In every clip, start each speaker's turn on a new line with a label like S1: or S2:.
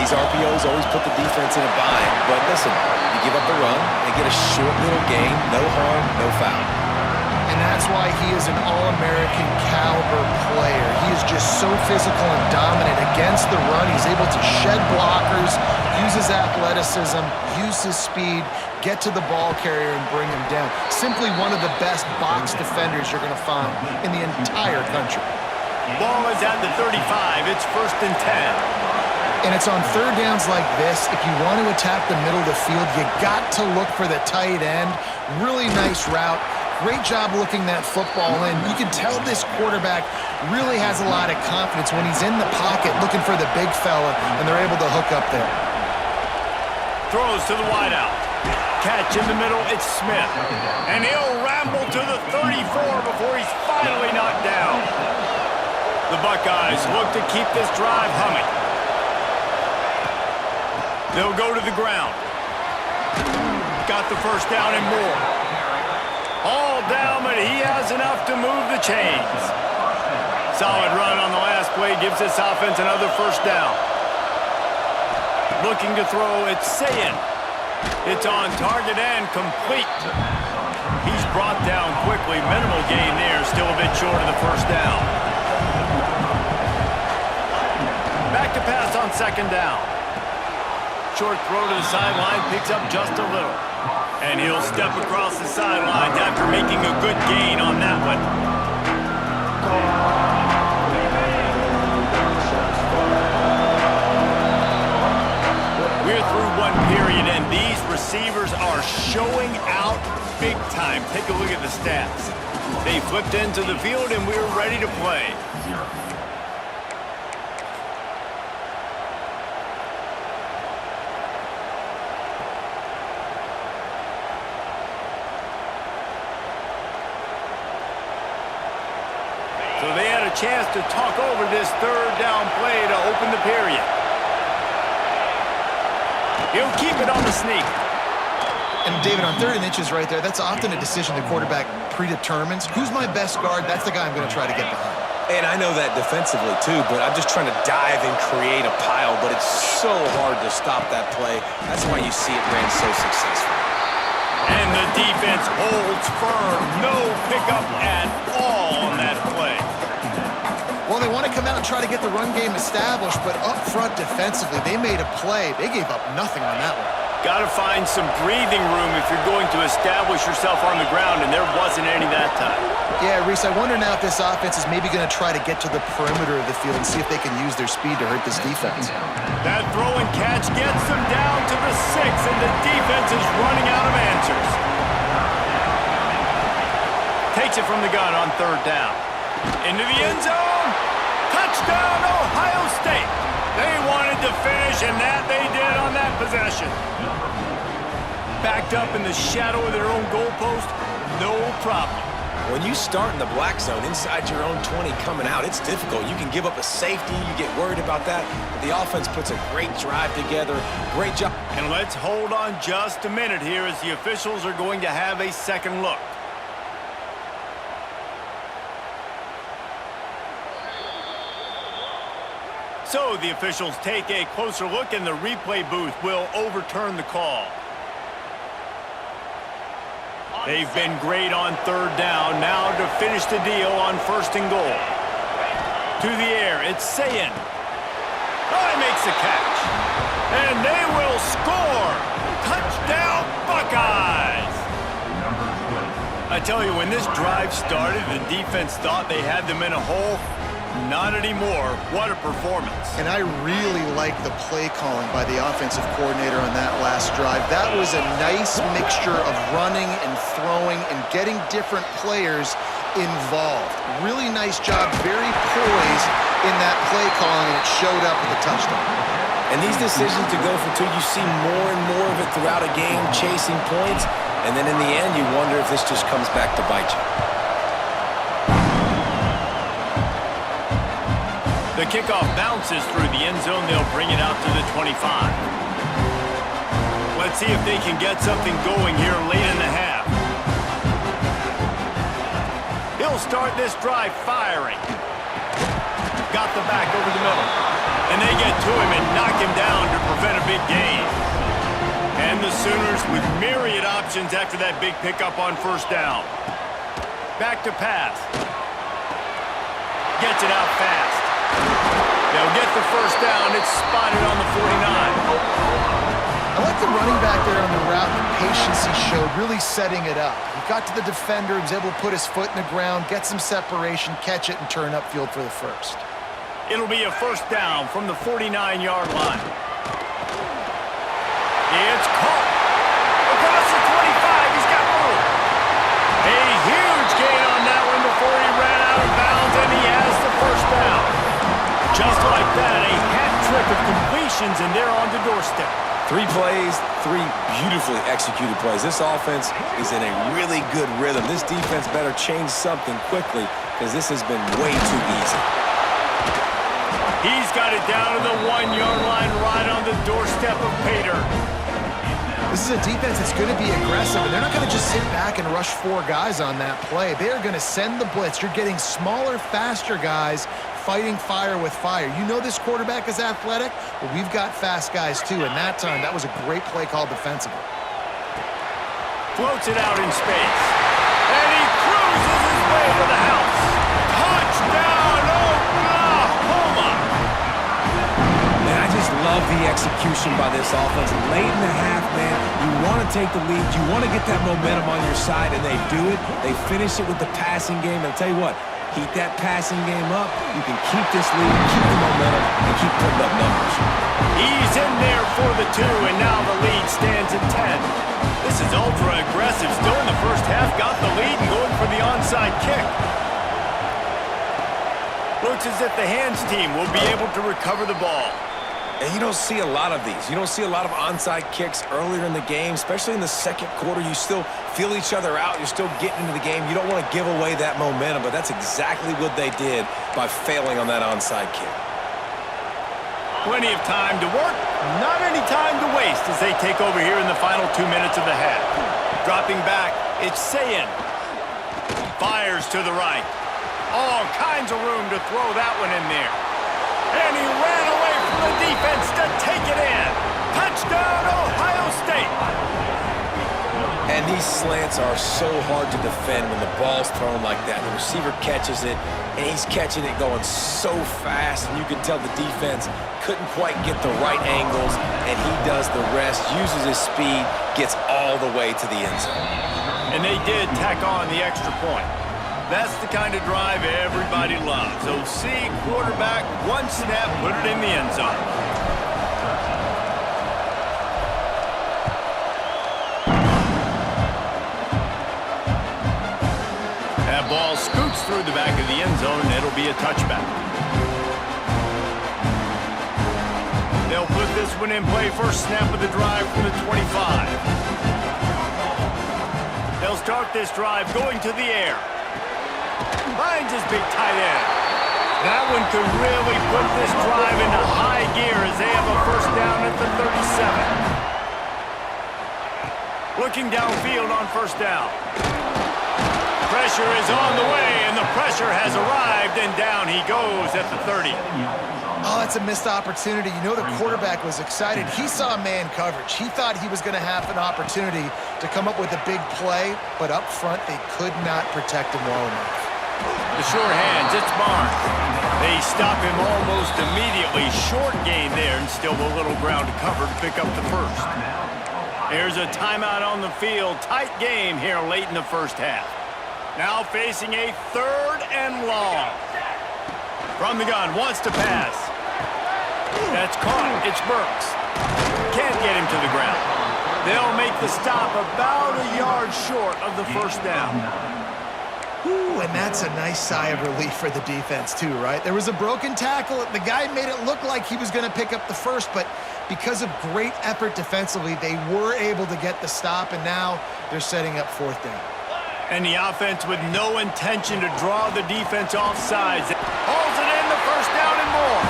S1: these RPOs always put the defense in a bind. But listen, you give up the run, they get a short little gain, no harm, no foul.
S2: And that's why he is an All-American caliber player. He is just so physical and dominant against the run. He's able to shed blockers, use his athleticism, use his speed, get to the ball carrier and bring him down. Simply one of the best box defenders you're going to find in the entire country.
S3: Ball is at the 35. It's 1st and 10.
S2: And it's on third downs like this. If you want to attack the middle of the field, you got to look for the tight end. Really nice route. Great job looking that football in. You can tell this quarterback really has a lot of confidence when he's in the pocket looking for the big fella, and they're able to hook up there.
S3: Throws to the wideout. Catch in the middle, it's Smith. And he'll ramble to the 34 before he's finally knocked down. The Buckeyes look to keep this drive humming. They'll go to the ground. Got the first down and more. All down, but he has enough to move the chains. Solid run on the last play gives this offense another first down. Looking to throw, it's Sayin. It's on target and complete. He's brought down quickly. Minimal gain there, still a bit short of the first down. Back to pass on 2nd down. Short throw to the sideline, picks up just a little. And he'll step across the sidelines after making a good gain on that one. We're through one period, and these receivers are showing out big time. Take a look at the stats. They flipped into the field, and we're ready to play. So they had a chance to talk over this 3rd down play to open the period. He'll keep it on the sneak.
S2: And David, on 3rd and inches right there, that's often a decision the quarterback predetermines. Who's my best guard? That's the guy I'm going to try to get behind.
S1: And I know that defensively too, but I'm just trying to dive and create a pile, but it's so hard to stop that play. That's why you see it ran so successful.
S3: And the defense holds firm. No pickup at all on that play.
S2: Well, they want to come out and try to get the run game established, but up front defensively, they made a play. They gave up nothing on that one.
S3: Got to find some breathing room if you're going to establish yourself on the ground, and there wasn't any that time.
S2: Yeah, Reese, I wonder now if this offense is maybe going to try to get to the perimeter of the field and see if they can use their speed to hurt this defense.
S3: That throw and catch gets them down to the 6, and the defense is running out of answers. Takes it from the gun on 3rd down. Into the end zone. Touchdown, Ohio State. They wanted to finish, and that they did on that possession. Backed up in the shadow of their own goalpost, no problem.
S1: When you start in the black zone inside your own 20 coming out, it's difficult. You can give up a safety. You get worried about that. But the offense puts a great drive together. Great job.
S3: And let's hold on just a minute here as the officials are going to have a second look. So the officials take a closer look, and the replay booth will overturn the call. They've been great on 3rd down. Now to finish the deal on 1st and goal. To the air, it's Sayin. Oh, he makes the catch. And they will score. Touchdown, Buckeyes. I tell you, when this drive started, the defense thought they had them in a hole. Not anymore. What a performance.
S2: And I really like the play calling by the offensive coordinator on that last drive. That was a nice mixture of running and throwing and getting different players involved. Really nice job, very poised in that play calling, and it showed up with a touchdown.
S1: And these decisions to go for 2, you see more and more of it throughout a game, chasing points. And then in the end, you wonder if this just comes back to bite you.
S3: The kickoff bounces through the end zone. They'll bring it out to the 25. Let's see if they can get something going here late in the half. He'll start this drive firing. Got the back over the middle. And they get get to him and knock him down to prevent a big gain. And the Sooners with myriad options after that big pickup on first down. Back to pass. Gets it out fast. They'll get the first down. It's spotted on the 49.
S2: I like the running back there on the route and the patience he showed, really setting it up. He got to the defender, was able to put his foot in the ground, get some separation, catch it, and turn upfield for the first.
S3: It'll be a first down from the 49-yard line. It's caught. Across the 25, he's got room. A huge gain on that one before he ran out of bounds, and he has the first down. Just like that, a hat trick of completions, and they're on the doorstep.
S1: 3 plays, 3 beautifully executed plays. This offense is in a really good rhythm. This defense better change something quickly because this has been way too easy.
S3: He's got it down to the 1-yard line right on the doorstep of Pater.
S2: This is a defense that's going to be aggressive, and they're not going to just sit back and rush 4 guys on that play. They are going to send the blitz. You're getting smaller, faster guys fighting fire with fire. You know this quarterback is athletic, but we've got fast guys too, and that time, that was a great play call defensively.
S3: Floats it out in space. And he cruises his way to the house. Touchdown, Oklahoma!
S1: Man, I just love the execution by this offense. Late in the half, man, you want to take the lead. You want to get that momentum on your side, and they do it. They finish it with the passing game. And I'll tell you what, keep that passing game up. You can keep this lead, keep the momentum, and keep putting up numbers.
S3: He's in there for the 2, and now the lead stands at 10. This is ultra-aggressive. Still in the first half, got the lead and going for the onside kick. Looks as if the hands team will be able to recover the ball.
S1: And you don't see a lot of these. You don't see a lot of onside kicks earlier in the game, especially in the second quarter. You still feel each other out. You're still getting into the game. You don't want to give away that momentum, but that's exactly what they did by failing on that onside kick.
S3: Plenty of time to work, not any time to waste as they take over here in the final 2 minutes of the half. Dropping back, it's Sayin. Fires to the right. All kinds of room to throw that one in there. And he ran away from the defense to take it in. Touchdown, Ohio State.
S1: And these slants are so hard to defend when the ball's thrown like that. The receiver catches it, and he's catching it going so fast, and you can tell the defense couldn't quite get the right angles, and he does the rest, uses his speed, gets all the way to the end zone.
S3: And they did tack on the extra point. That's the kind of drive everybody loves. OC, quarterback, 1 snap, put it in the end zone. That ball scoots through the back of the end zone, and it'll be a touchback. They'll put this one in play, first snap of the drive from the 25. They'll start this drive going to the air. Finds his big tight end. That one could really put this drive into high gear as they have a first down at the 37. Looking downfield on first down. Pressure is on the way, and the pressure has arrived, and down he goes at the 30.
S2: Oh, that's a missed opportunity. You know the quarterback was excited. He saw man coverage. He thought he was going to have an opportunity to come up with a big play, but up front they could not protect him well enough.
S3: The sure hands, it's Barnes. They stop him almost immediately. Short gain there, and still a little ground to cover to pick up the first. There's a timeout on the field. Tight game here late in the first half. Now facing a 3rd and long. From the gun, wants to pass. That's caught. It's Burks. Can't get him to the ground. They'll make the stop about a yard short of the first down.
S2: Ooh, and that's a nice sigh of relief for the defense too, right? There was a broken tackle. The guy made it look like he was going to pick up the first, but because of great effort defensively, they were able to get the stop, and now they're setting up 4th down.
S3: And the offense with no intention to draw the defense off sides. Hauls it in, the first down and more.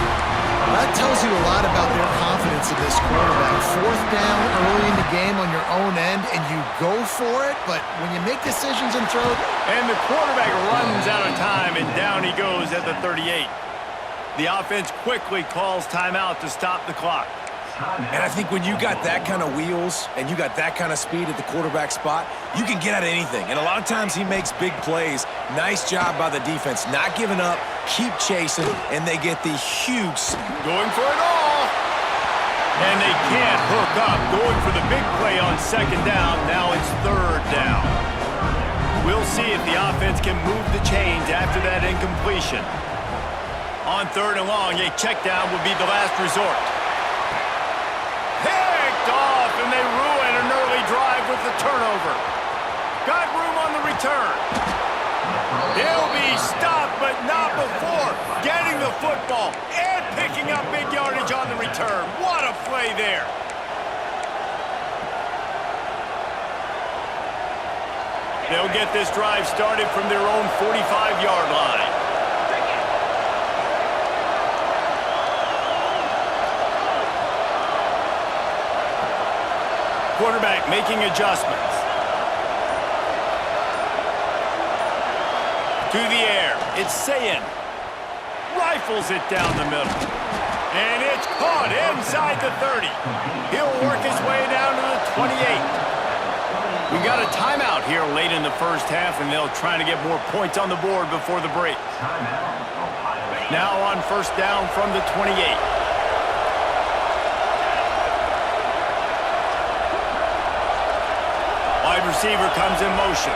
S2: That tells you a lot about their confidence in this quarterback. 4th down early in the game on your own end, and you go for it, but when you make decisions and throw...
S3: And the quarterback runs out of time, and down he goes at the 38. The offense quickly calls timeout to stop the clock.
S1: And I think when you got that kind of wheels and you got that kind of speed at the quarterback spot, you can get out of anything. And a lot of times he makes big plays. Nice job by the defense, not giving up, keep chasing, and they get the huge...
S3: Going for it all. And they can't hook up. Going for the big play on second down. Now it's third down. We'll see if the offense can move the chains after that incompletion. On third and long, a check down would be the last resort. Picked off, and they ruin an early drive with the turnover. Got room on the return. He'll be stopped, but not before getting the football and picking up big yardage on the return. What a play there. They'll get this drive started from their own 45-yard line. Quarterback making adjustments. To the air, it's Sayin. Rifles it down the middle. And it's caught inside the 30. He'll work his way down to the 28. We got a timeout here late in the first half, and they'll try to get more points on the board before the break. Now on first down from the 28. Wide receiver comes in motion.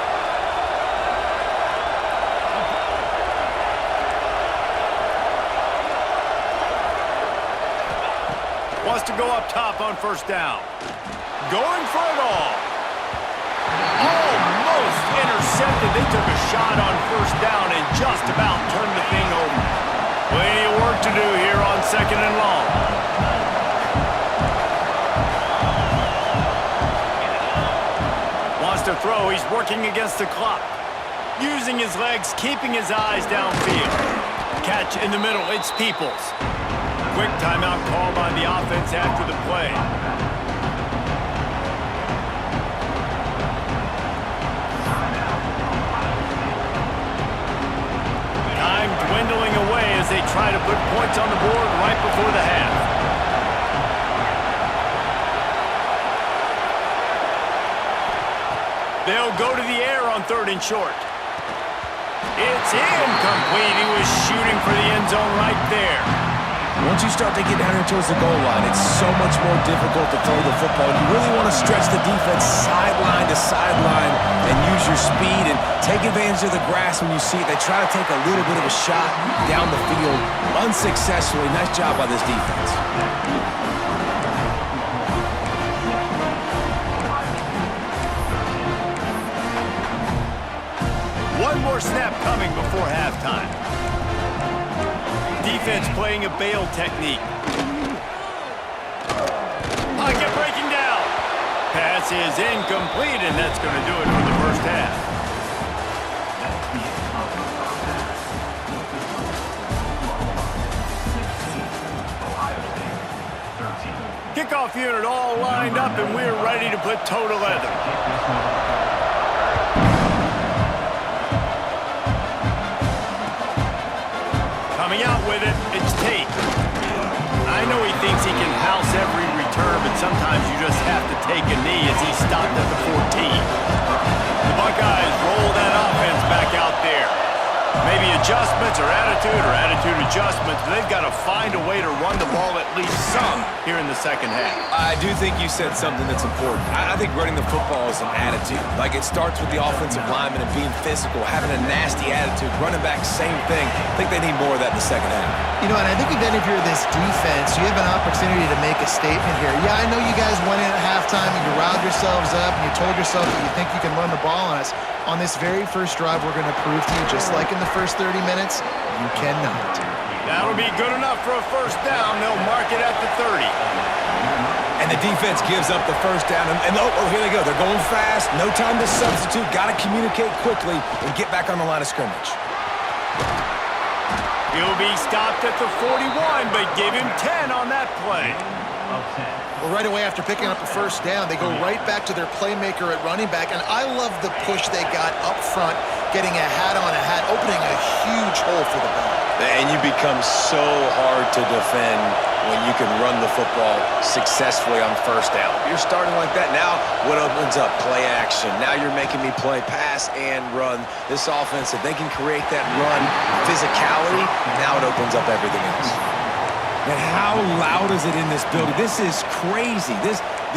S3: Wants to go up top on first down. Going for it all. Almost intercepted. They took a shot on first down and just about turned the thing over. Plenty of work to do here on second and long. To throw, he's working against the clock. Using his legs, keeping his eyes downfield. Catch in the middle, it's Peoples. Quick timeout call by the offense after the play. Time dwindling away as they try to put points on the board right before the half. They'll go to the air on third and short. It's incomplete. He was shooting for the end zone right there.
S1: Once you start to get down here towards the goal line, it's so much more difficult to throw the football. You really want to stretch the defense sideline to sideline and use your speed and take advantage of the grass when you see it. They try to take a little bit of a shot down the field unsuccessfully. Nice job by this defense.
S3: One more snap coming before halftime. Defense playing a bail technique. Pocket breaking down. Pass is incomplete, and that's going to do it for the first half. Kickoff unit all lined up, and we're ready to put toe to leather. Coming out with it, it's Tate. I know he thinks he can house every return, but sometimes you just have to take a knee as he stopped at the 14. The Buckeyes roll that offense back out there. Maybe adjustments or attitude adjustments, but they've got to find a way to run the ball at least some here in the second half.
S1: I do think you said something that's important. I think running the football is an attitude. Like, it starts with the offensive lineman and being physical, having a nasty attitude. Running back, same thing. I think they need more of that in the second half.
S2: You know, and I think even if you're this defense, you have an opportunity to make a statement here. Yeah, I know you guys went in at halftime and you riled yourselves up and you told yourself that you think you can run the ball on us. On this very first drive, we're going to prove to you, just like in the first 30 minutes, you cannot.
S3: That'll be good enough for a first down. They'll mark it at the 30.
S1: And the defense gives up the first down. And oh, here they go. They're going fast. No time to substitute. Got to communicate quickly and get back on the line of scrimmage.
S3: He'll be stopped at the 41, but give him 10 on that play.
S2: Well, right away after picking up a first down, they go right back to their playmaker at running back. And I love the push they got up front, getting a hat on a hat, opening a huge hole for the ball.
S1: And you become so hard to defend when you can run the football successfully on first down. You're starting like that. Now what opens up? Play action. Now you're making me play pass and run. This offense, if they can create that run physicality, now it opens up everything else.
S4: And how loud is it in this building? This is crazy.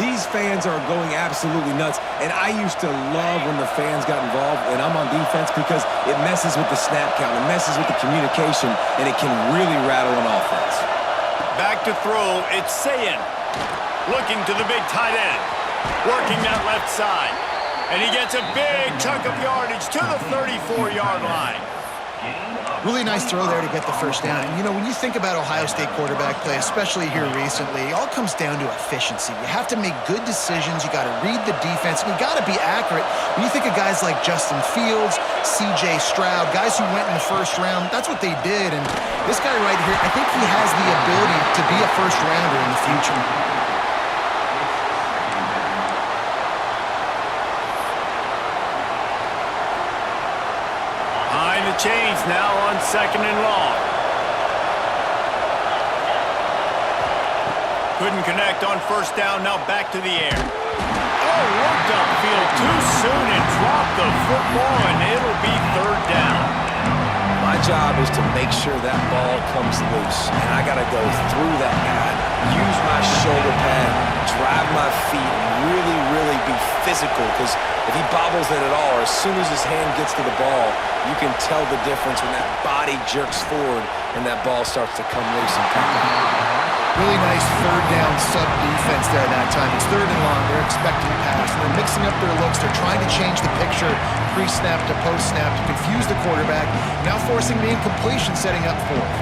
S4: These fans are going absolutely nuts. And I used to love when the fans got involved, and I'm on defense, because it messes with the snap count. It messes with the communication, and it can really rattle an offense.
S3: Back to throw, it's Sayin. Looking to the big tight end. Working that left side. And he gets a big chunk of yardage to the 34-yard line.
S2: Really nice throw there to get the first down. And, you know, when you think about Ohio State quarterback play, especially here recently, it all comes down to efficiency. You have to make good decisions. You got to read the defense, and you got to be accurate. When you think of guys like Justin Fields, C.J. Stroud, guys who went in the first round, that's what they did. And this guy right here, I think he has the ability to be a first-rounder in the future.
S3: Chains now on 2nd and long. Couldn't connect on first down, now back to the air. Oh, worked upfield too soon and dropped the football, and it'll be 3rd down.
S1: My job is to make sure that ball comes loose, and I got to go through that guy, use my shoulder pad, drive my feet, and really be physical, because if he bobbles it at all, or as soon as his hand gets to the ball, you can tell the difference when that body jerks forward and that ball starts to come loose and pop out.
S2: Really nice 3rd down sub-defense there that time. It's 3rd and long. They're expecting pass. They're mixing up their looks. They're trying to change the picture pre-snap to post-snap to confuse the quarterback, now forcing the incompletion, setting up 4th.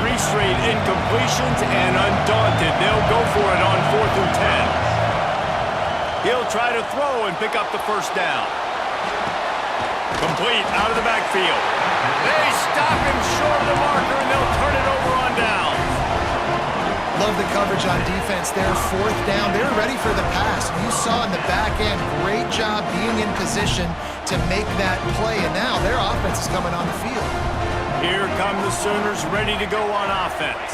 S3: 3 straight incompletions, and undaunted, they'll go for it on 4th and 10. He'll try to throw and pick up the first down. Complete out of the backfield. They stop him short of the marker, and they'll turn it over on downs.
S2: Love the coverage on defense there. 4th down. They were ready for the pass. You saw in the back end, great job being in position to make that play, and now their offense is coming on the field.
S3: Here come the Sooners ready to go on offense.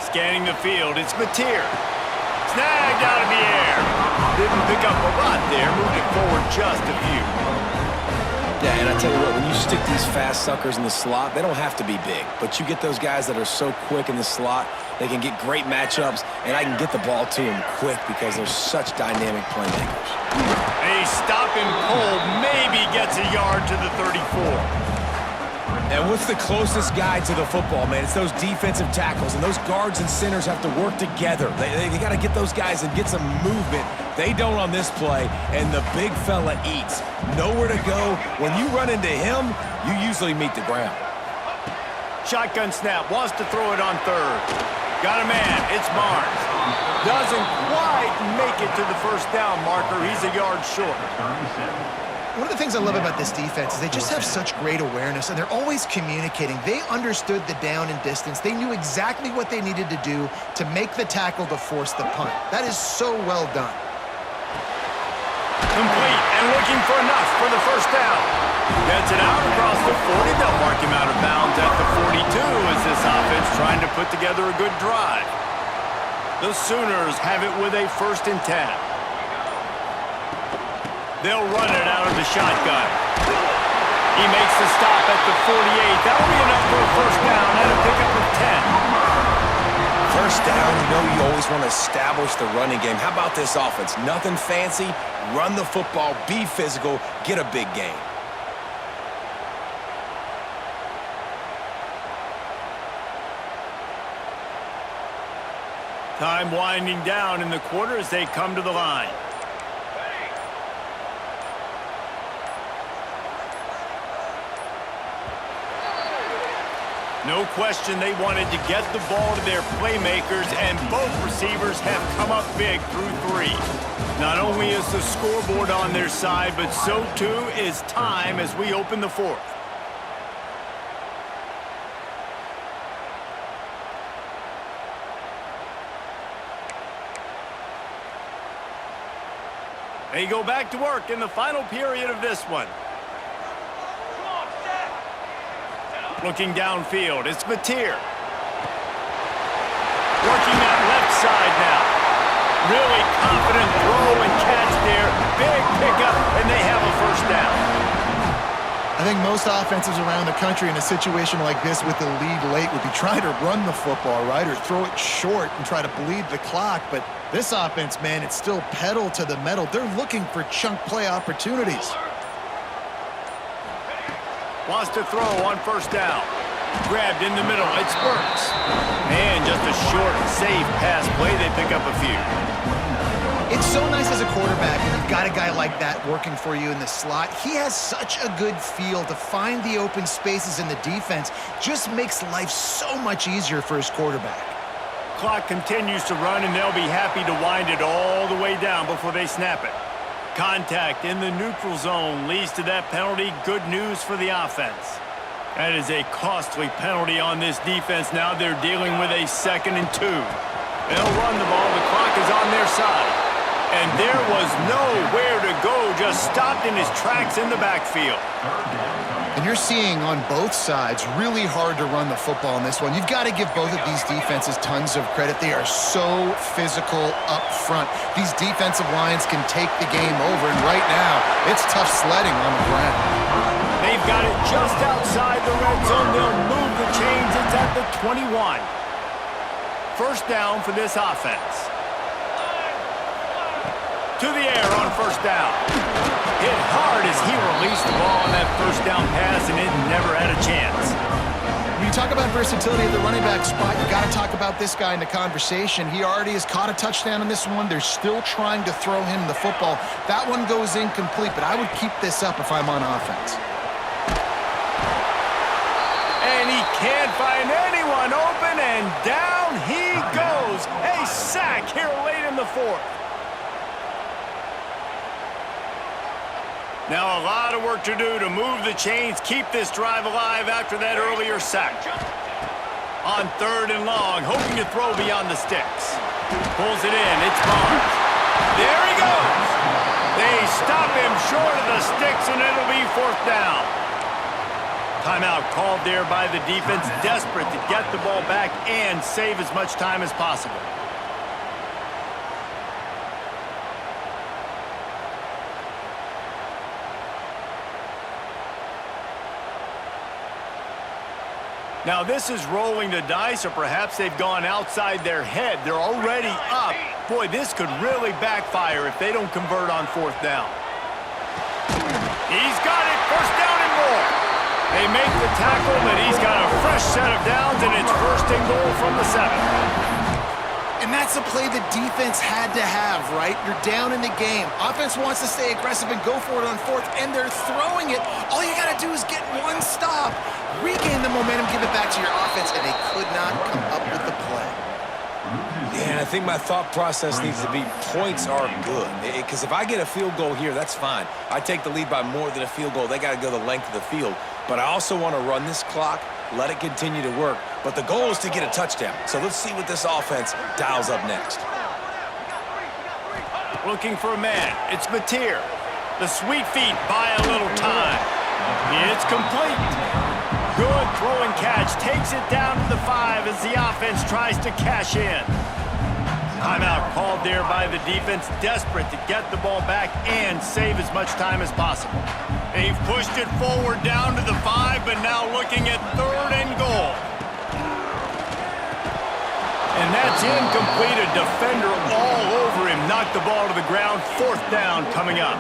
S3: Scanning the field, it's Mateer. Snagged out of the air. Didn't pick up a lot there, moved it forward just a few.
S1: Yeah, and I tell you what, when you stick these fast suckers in the slot, they don't have to be big. But you get those guys that are so quick in the slot, they can get great matchups, and I can get the ball to them quick because they're such dynamic playmakers.
S3: A stop and cold maybe gets a yard to the 34.
S4: And what's the closest guy to the football, man? It's those defensive tackles, and those guards and centers have to work together. They got to get those guys and get some movement. They don't on this play, and the big fella eats. Nowhere to go. When you run into him, you usually meet the ground.
S3: Shotgun snap, wants to throw it on 3rd. Got a man, it's Barnes. Doesn't quite make it to the first down marker. He's a yard short.
S2: One of the things I love about this defense is they just have such great awareness, and they're always communicating. They understood the down and distance. They knew exactly what they needed to do to make the tackle to force the punt. That is so well done.
S3: Complete and looking for enough for the first down. Gets it out across the 40. They'll mark him out of bounds at the 42 as this offense trying to put together a good drive. The Sooners have it with a 1st and 10. They'll run it out of the shotgun. He makes the stop at the 48. That'll be enough for a first down and a pickup of 10.
S1: First down, you know you always want to establish the running game. How about this offense? Nothing fancy. Run the football, be physical, get a big gain.
S3: Time winding down in the quarter as they come to the line. No question they wanted to get the ball to their playmakers, and both receivers have come up big through 3. Not only is the scoreboard on their side, but so too is time as we open the 4th. They go back to work in the final period of this one. Looking downfield, it's Mateer. Working that left side now. Really confident throw and catch there. Big pickup, and they have a first down.
S2: I think most offenses around the country in a situation like this with the lead late would be trying to run the football, right, or throw it short and try to bleed the clock. But this offense, man, it's still pedal to the metal. They're looking for chunk play opportunities.
S3: Wants to throw on first down. Grabbed in the middle. It's Burks. And just a short, safe pass play. They pick up a few.
S2: It's so nice as a quarterback when you've got a guy like that working for you in the slot. He has such a good feel to find the open spaces in the defense. Just makes life so much easier for his quarterback.
S3: Clock continues to run, and they'll be happy to wind it all the way down before they snap it. Contact in the neutral zone leads to that penalty. Good news for the offense. That is a costly penalty on this defense. Now they're dealing with a 2nd and 2. They'll run the ball. The clock is on their side. And there was nowhere to go, just stopped in his tracks in the backfield.
S2: And you're seeing on both sides really hard to run the football in this one. You've got to give both of these defenses tons of credit. They are so physical up front. These defensive lines can take the game over, and right now, it's tough sledding on the ground.
S3: They've got it just outside the red zone. They'll move the chains. It's at the 21. First down for this offense. To the air on first down. Hit hard as he released the ball on that first down pass, and it never had a chance.
S2: When you talk about versatility at the running back spot, you got to talk about this guy in the conversation. He already has caught a touchdown in this one. They're still trying to throw him the football. That one goes incomplete, but I would keep this up if I'm on offense.
S3: And he can't find anyone open, and down he goes. A sack here late in the 4th. Now a lot of work to do to move the chains, keep this drive alive after that earlier sack. On 3rd and long, hoping to throw beyond the sticks. Pulls it in, it's Barnes. There he goes! They stop him short of the sticks, and it'll be 4th down. Timeout called there by the defense, desperate to get the ball back and save as much time as possible. Now this is rolling the dice, or perhaps they've gone outside their head. They're already up. Boy, this could really backfire if they don't convert on 4th down. He's got it, first down and more. They make the tackle, but he's got a fresh set of downs, and it's 1st and goal from the 7.
S2: And that's a play the defense had to have, right? You're down in the game. Offense wants to stay aggressive and go for it on 4th, and they're throwing it. All you got to do is get one stop, regain the momentum, give it back to your offense, and they could not come up with the play.
S1: Yeah, and I think my thought process needs to be points are good. Because if I get a field goal here, that's fine. I take the lead by more than a field goal. They got to go the length of the field. But I also want to run this clock, let it continue to work. But the goal is to get a touchdown. So let's see what this offense dials up next.
S3: Looking for a man. It's Mateer. The sweet feet buy a little time. It's complete. Good throw and catch. Takes it down to the 5 as the offense tries to cash in. Timeout called there by the defense, desperate to get the ball back and save as much time as possible. They've pushed it forward down to the 5, but now looking at 3rd and goal. And that's incomplete. A defender all over him. Knocked the ball to the ground. 4th down coming up.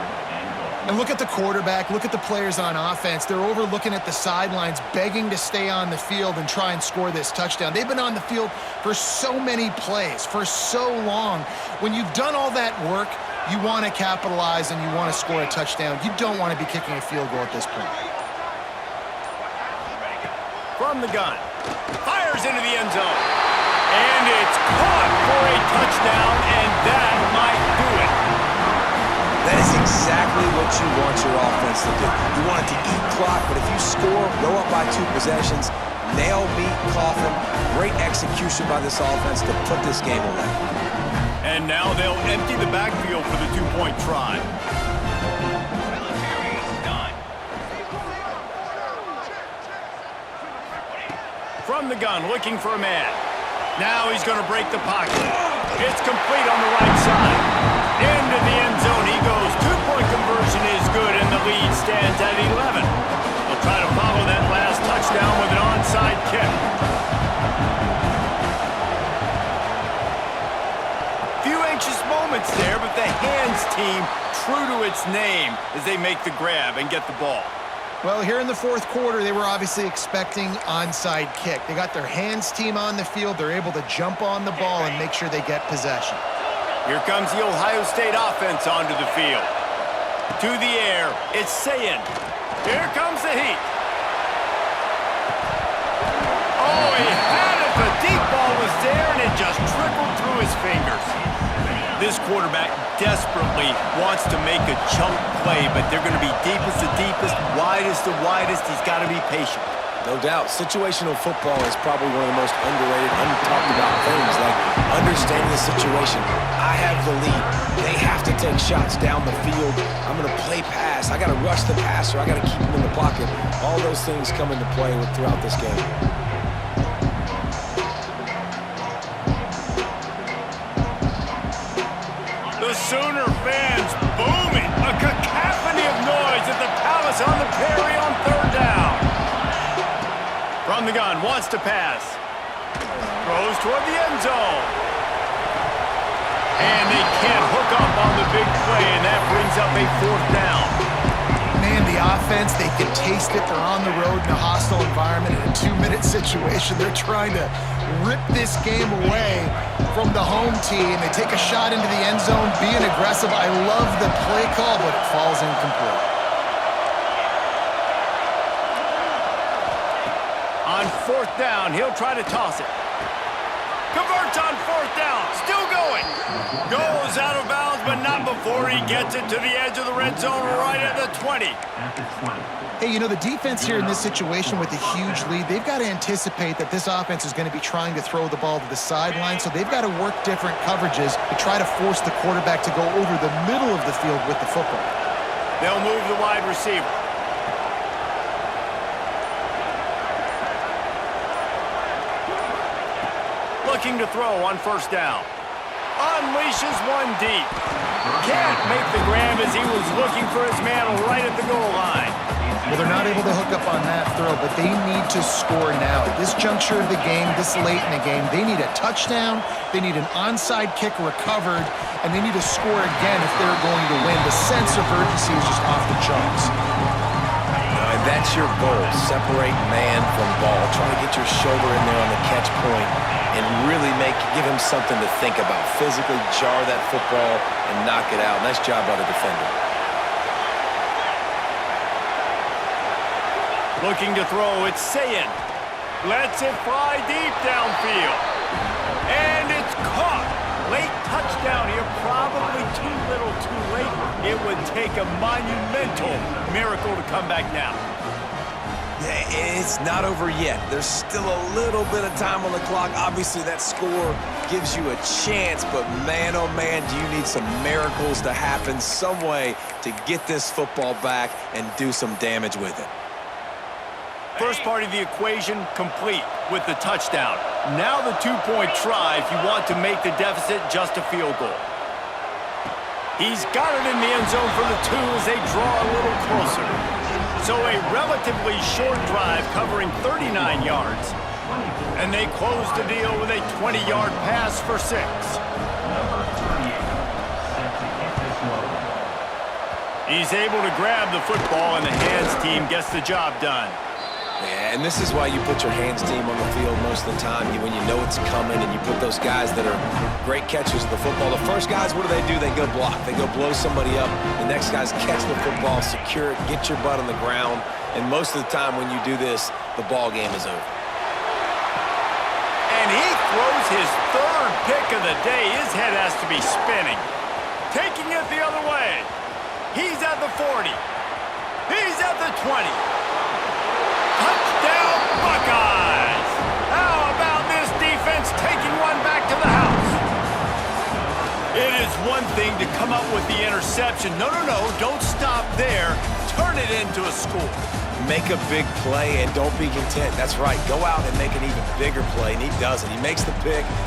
S2: And look at the quarterback, look at the players on offense. They're overlooking at the sidelines, begging to stay on the field and try and score this touchdown. They've been on the field for so many plays, for so long. When you've done all that work, you want to capitalize and you want to score a touchdown. You don't want to be kicking a field goal at this point.
S3: From the gun, fires into the end zone. And it's caught for a touchdown, and that might do it.
S1: That is exactly what you want your offense to do. You want it to eat clock, but if you score, go up by 2 possessions, nail, meet, coffin, great execution by this offense to put this game away.
S3: And now they'll empty the backfield for the 2-point try. From the gun, looking for a man. Now he's going to break the pocket. It's complete on the right side. Into the end zone he goes. Two-point conversion is good, and the lead stands at 11. They'll try to follow that last touchdown with an onside kick. Few anxious moments there, but the hands team true to its name as they make the grab and get the ball.
S2: Well, here in the fourth quarter, they were obviously expecting onside kick. They got their hands team on the field. They're able to jump on the ball and make sure they get possession.
S3: Here comes the Ohio State offense onto the field. To the air, it's Sayin. Here comes the heat. Oh, he had it. The deep ball was there, and it just trickled through his fingers. This quarterback desperately wants to make a chunk play, but they're going to be deepest to deepest, widest to widest. He's got to be patient.
S1: No doubt. Situational football is probably one of the most underrated, untalked about things, like understanding the situation. I have the lead. They have to take shots down the field. I'm going to play pass. I got to rush the passer. I got to keep him in the pocket. All those things come into play throughout this game.
S3: The Sooner fans booming. A cacophony of noise at the Palace on the Prairie on third down. From the gun, wants to pass. Throws toward the end zone. And they can't hook up on the big play, and that brings up a fourth down.
S2: Man, the offense, they can taste it. They're on the road in a hostile environment in a 2-minute situation. They're trying to rip this game away from the home team. They take a shot into the end zone, being aggressive. I love the play call, but it falls incomplete.
S3: On fourth down, he'll try to toss it. Converts on fourth down, still going. Goes out of bounds, but not before he gets it to the edge of the red zone right at the 20.
S2: Hey, you know, the defense here in this situation with a huge lead, they've got to anticipate that this offense is going to be trying to throw the ball to the sideline, so they've got to work different coverages to try to force the quarterback to go over the middle of the field with the football.
S3: They'll move the wide receiver. Looking to throw on first down. Unleashes one deep. Can't make the grab as he was looking for his man right at the goal line.
S2: Well, they're not able to hook up on that throw, but they need to score now. At this juncture of the game, this late in the game, they need a touchdown, they need an onside kick recovered, and they need to score again if they're going to win. The sense of urgency is just off the charts.
S1: And that's your goal. Separate man from ball. Try to get your shoulder in there on the catch point and really give him something to think about. Physically jar that football and knock it out. Nice job by the defender.
S3: Looking to throw, it's Sayin. Lets it fly deep downfield. And it's caught. Late touchdown here, probably too little too late. It would take a monumental miracle to come back now.
S1: It's not over yet. There's still a little bit of time on the clock. Obviously, that score gives you a chance, but man, oh man, do you need some miracles to happen some way to get this football back and do some damage with it.
S3: First part of the equation complete with the touchdown. Now the two-point try if you want to make the deficit just a field goal. He's got it in the end zone for the two as they draw a little closer. So a relatively short drive covering 39 yards. And they close the deal with a 20-yard pass for 6. He's able to grab the football, and the hands team gets the job done.
S1: Yeah, and this is why you put your hands team on the field most of the time. When you know it's coming and you put those guys that are great catchers of the football. The first guys, what do? They go block. They go blow somebody up. The next guys catch the football, secure it, get your butt on the ground. And most of the time when you do this, the ball game is over.
S3: And he throws his third pick of the day. His head has to be spinning. Taking it the other way. He's at the 40. He's at the 20. Touchdown, Buckeyes! How about this defense taking one back to the house? It is one thing to come up with the interception. No, don't stop there. Turn it into a score.
S1: Make a big play and don't be content. That's right. Go out and make an even bigger play, and he does it. He makes the pick.